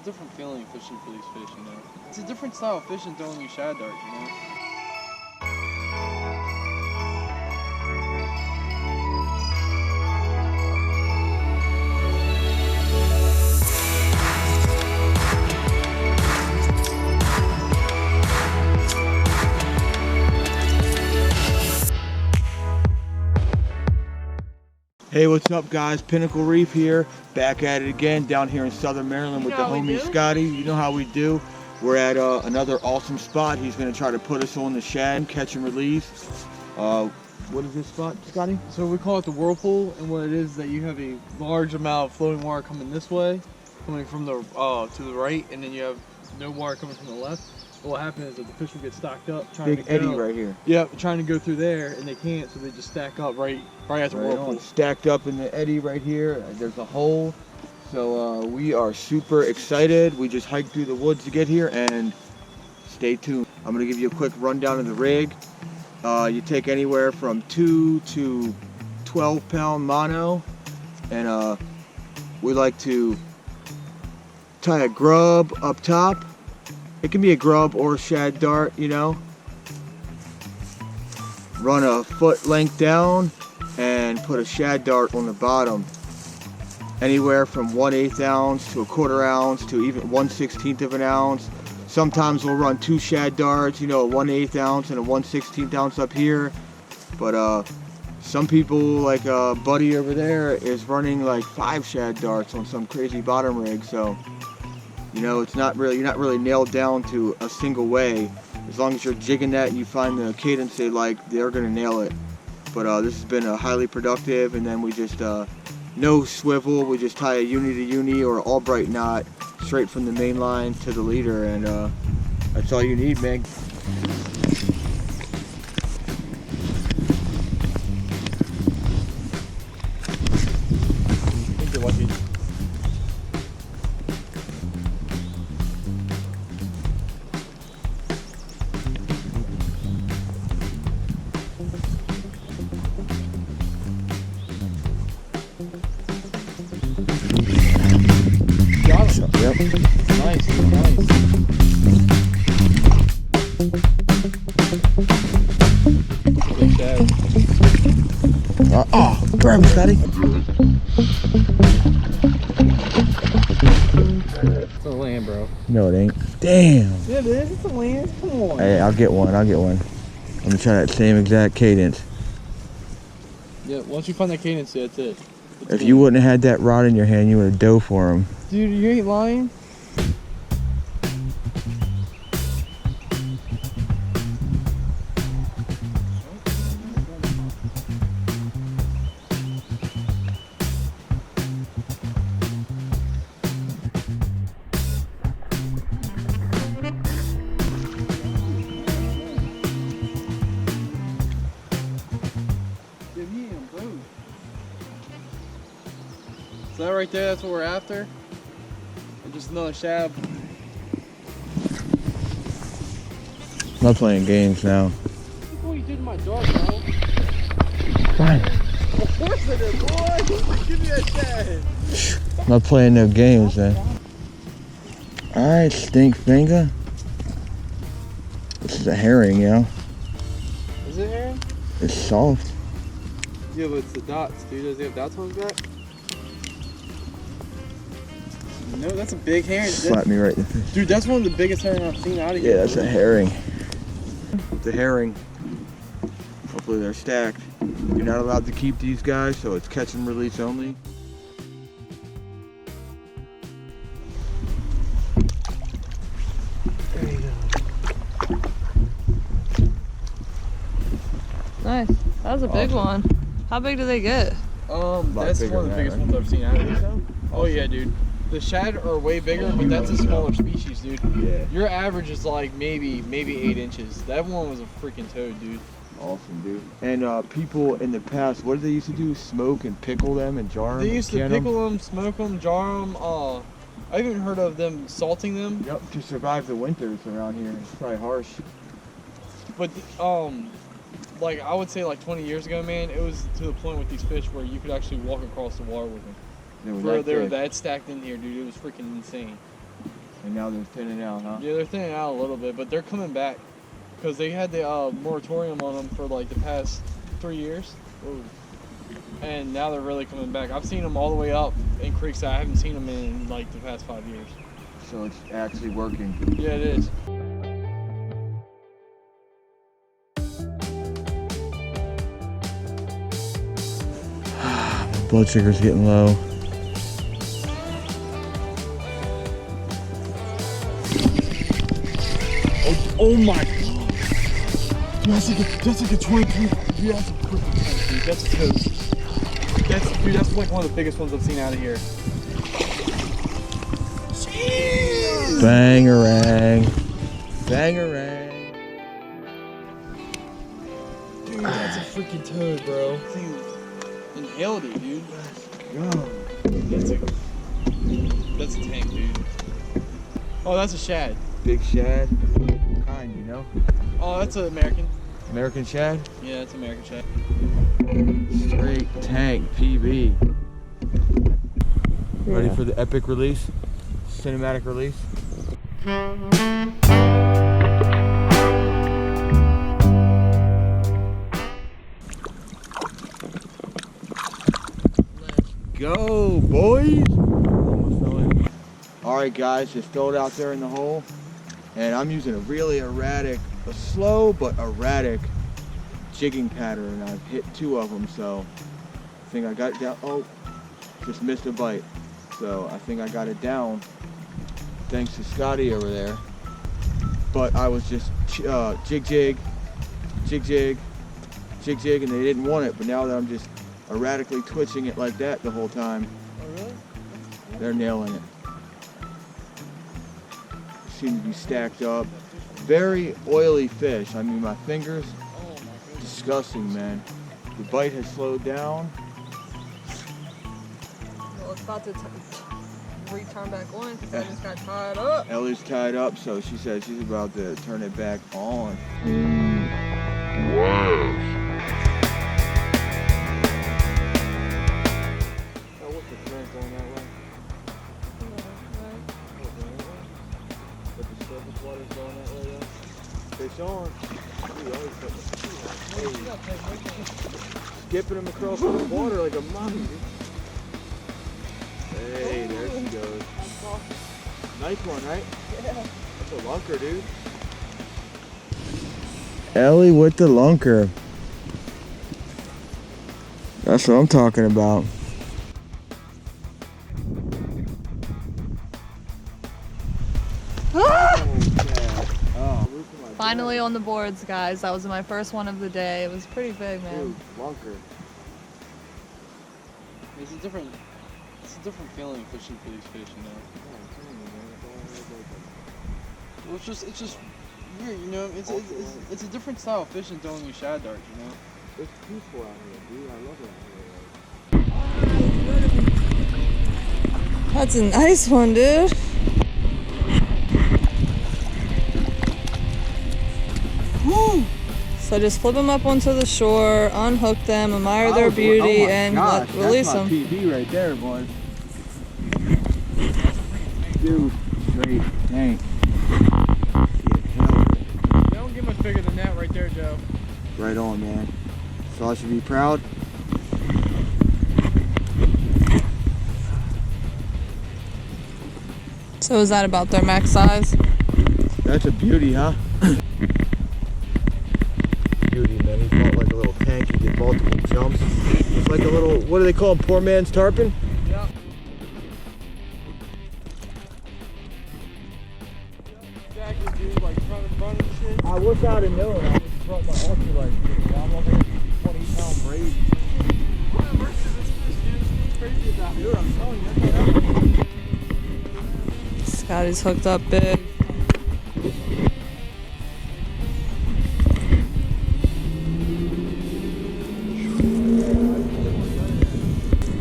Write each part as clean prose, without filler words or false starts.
a different feeling fishing for these fish, you know. It's a different style of fishing throwing your shad dart, you know. Hey, what's up guys? Pinnacle Reef here, back at it again down here in Southern Maryland with the homie Scotty. You know how we do. We're at another awesome spot. He's gonna try to put us on the shad, catch and release. What is this spot, Scotty? So we call it the whirlpool, and what it is that you have a large amount of floating water coming this way, coming from the to the right, and then you have no water coming from the left. But what happens is that the fish will get stocked up trying Big to eddy right here. Yep, trying to go through there, and they can't, so they just stack up right at the whirlpool. Stacked up in the eddy right here. There's a hole. So we are super excited. We just hiked through the woods to get here, and stay tuned. I'm gonna give you a quick rundown of the rig. You take anywhere from 2 to 12 pound mono, and we like to tie a grub up top. It can be a grub or a shad dart, you know. Run a foot length down and put a shad dart on the bottom. Anywhere from 1/8 ounce to a 1/4 ounce to even 1/16 of an ounce. Sometimes we'll run 2 shad darts, you know, a 1/8 ounce and a 1/16 ounce up here. But some people, like Buddy over there, is running like 5 shad darts on some crazy bottom rig. So, you know, you're not really nailed down to a single way. As long as you're jigging that and you find the cadence they like, they're gonna nail it. But this has been highly productive, and then we just no swivel, we just tie a uni to uni or Albright knot straight from the main line to the leader, and that's all you need, man. I think you're lucky. Yep. Nice. Oh, grab him, Scotty. It's a land, bro. No, it ain't. Damn. Yeah, it is. It's a land. Come on. Hey, I'll get one. I'm gonna try that same exact cadence. Yeah, once you find that cadence, that's it. If you wouldn't have had that rod in your hand, you would have dove for him. Dude, you ain't lying. So that right there, that's what we're after. And just another shad. I'm not playing games now. Look what you did to my dog, bro. Fine. Of course I did, boy. Give me that shad. I'm not playing no games, man. Alright, stink finger. This is a herring, yo. Is it herring? It's soft. Yeah, but it's the dots, dude. Does he have dots on his back? No, that's a big herring. Slap me right in the face. Dude, that's one of the biggest herring I've seen out of here. Yeah, that's a herring. It's a herring. Hopefully they're stacked. You're not allowed to keep these guys, so it's catch and release only. There you go. Nice. That was a big one. How big do they get? That's one of the biggest ones I've seen out of here. Oh yeah, dude. The shad are way bigger, but that's a smaller species, dude. Yeah. Your average is like maybe 8 inches. That one was a freaking toad, dude. Awesome, dude. And people in the past, what did they used to do? Smoke and pickle them and jar them? They used to pickle them, smoke them, jar them. I've even heard of them salting them. Yep, to survive the winters around here. It's probably harsh. But like I would say like 20 years ago, man, it was to the point with these fish where you could actually walk across the water with them. They were that stacked in here, dude. It was freaking insane. And now they're thinning out, huh? Yeah, they're thinning out a little bit, but they're coming back. Because they had the moratorium on them for like the past 3 years. Ooh. And now they're really coming back. I've seen them all the way up in creeks that I haven't seen them in like the past 5 years. So it's actually working. Yeah, it is. Blood sugar's getting low. Oh my god. That's like a 23. Dude, that's a perfect tank, dude. That's a toad. That's like one of the biggest ones I've seen out of here. Jeez. Bangarang. Bangarang. Dude, that's a freaking toad, bro. Inhaled it, dude. That's a tank, dude. Oh, that's a shad. Big shad. Kind, you know? Oh, that's an American. American shad? Yeah, it's American shad. Straight tank PB. Yeah. Ready for the epic release? Cinematic release? Go, boys! Alright guys, just throw it out there in the hole. And I'm using a really erratic, a slow but erratic jigging pattern. I've hit 2 of them, so I think I got it down. Oh, just missed a bite. So I think I got it down thanks to Scotty over there. But I was just jig jig, and they didn't want it. But now that I'm just erratically twitching it like that the whole time, Oh, really? they're nailing it. Seem to be stacked up. Very oily fish. I mean, my fingers, Oh my goodness. disgusting, man. The bite has slowed down. Well, it's about to return back on because I just got tied up. Ellie's tied up, so she said she's about to turn it back on. Oh, what's the current going that way? But the surface water's going that way, though? Fish on. Ooh, Ellie's putting skipping him across the water like a mommy, dude. Hey, there she goes. Nice one, right? Yeah. That's a lunker, dude. Ellie with the lunker. That's what I'm talking about. Finally on the boards, guys. That was my first one of the day. It was pretty big, man. Dude, lunker. It's a different feeling fishing for these fish, you know. Well, it's just weird, you know. It's a different style of fishing throwing your shad darts, you know. It's peaceful out here, dude. I love it out here. That's a nice one, dude. Woo! So just flip them up onto the shore, unhook them, admire their beauty, and release them. That's my PB right there, boys. Dude, straight tank. You don't get much bigger than that right there, Joe. Right on, man. So I should be proud. So is that about their max size? That's a beauty, huh? Beauty, man. He fought like a little tank. He did multiple jumps. It's like a little, what do they call him? Poor man's tarpon? Yeah. Exactly, dude. Like trying to run and shit. I wish I'd have known. I just brought my ultralight. I'm over here 20-pound braid. Crazy about here, I'm telling you. Scotty's hooked up big.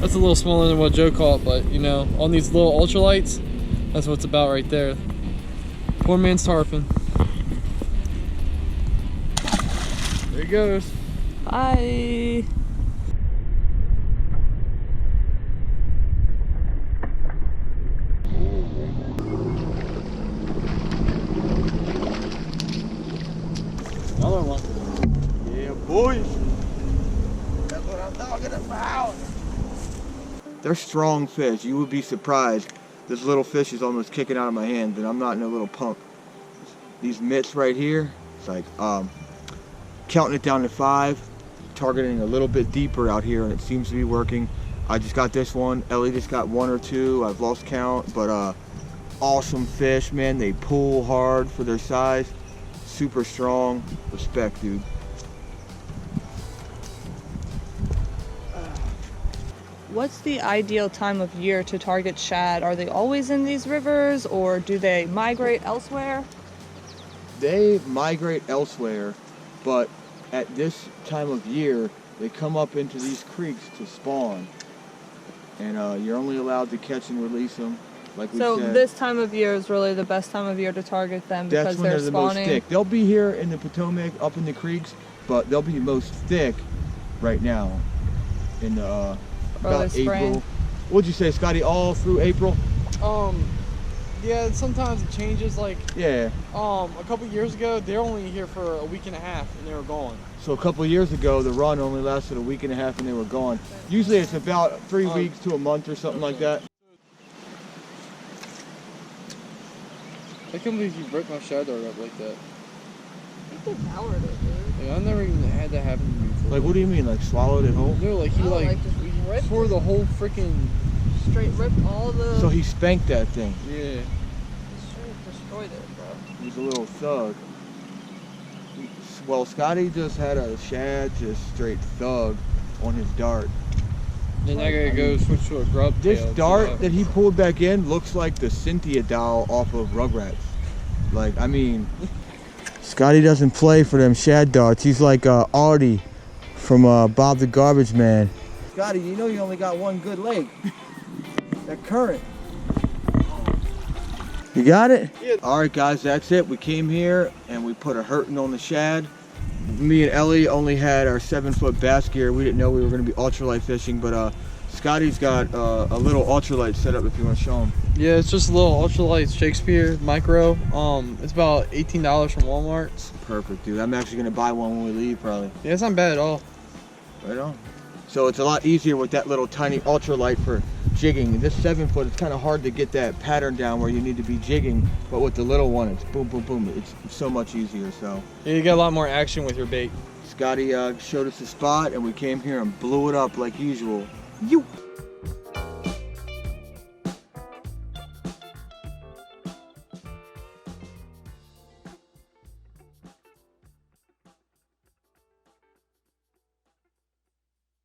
That's a little smaller than what Joe caught, but you know, on these little ultralights, that's what it's about right there. Poor man's tarpon. There he goes. Bye. They're strong fish. You would be surprised. This little fish is almost kicking out of my hand, and I'm not no little punk. These mitts right here, it's like counting it down to 5, targeting a little bit deeper out here, and it seems to be working. I just got this one. Ellie just got 1 or 2. I've lost count, but awesome fish, man. They pull hard for their size. Super strong. Respect, dude. What's the ideal time of year to target shad? Are they always in these rivers, or do they migrate elsewhere? They migrate elsewhere, but at this time of year, they come up into these creeks to spawn. And you're only allowed to catch and release them, like we So said. this time of year is really the best time of year to target them because That's when they're they're the most spawning. thick. They'll be here in the Potomac, up in the creeks, but they'll be most thick right now in the about spring. April. What'd you say, Scotty? All through April? Yeah, sometimes it changes. Like, Yeah. a couple years ago, they're only here for a week and a half, and they were gone. So a couple of years ago, the run only lasted a week and a half, and they were gone. Usually, it's about 3 weeks to a month or something like that. I can't believe you broke my shad dart up like that. He devoured it, dude. Yeah, I never even had that happen to me before. Like, what do you mean? Like, swallowed it whole? No, like he No, like, just he ripped tore it. the whole freaking. Straight ripped all the. So he spanked that thing. Yeah. He straight destroyed it, bro. He's a little thug. Well, Scotty just had a shad just straight thug on his dart. Then I gotta go switch to a grub This tail, dart that he pulled back in looks like the Cynthia doll off of Rugrats. Like, I mean, Scotty doesn't play for them shad darts. He's like Artie from Bob the Garbage Man. Scotty, you know you only got one good leg. That current. You got it? Yeah. All right, guys, that's it. We came here and we put a hurting on the shad. Me and Ellie only had our 7-foot bass gear. We didn't know we were going to be ultralight fishing, but Scotty's got a little ultralight set up if you want to show him. Yeah, it's just a little ultralight Shakespeare micro. It's about $18 from Walmart. Perfect, dude. I'm actually going to buy one when we leave, probably. Yeah, it's not bad at all. Right on. So it's a lot easier with that little tiny ultralight for jigging. This 7-foot, it's kind of hard to get that pattern down where you need to be jigging, but with the little one, it's boom, boom, boom. It's so much easier. So Yeah, you get a lot more action with your bait. Scotty showed us the spot, and we came here and blew it up like usual. You.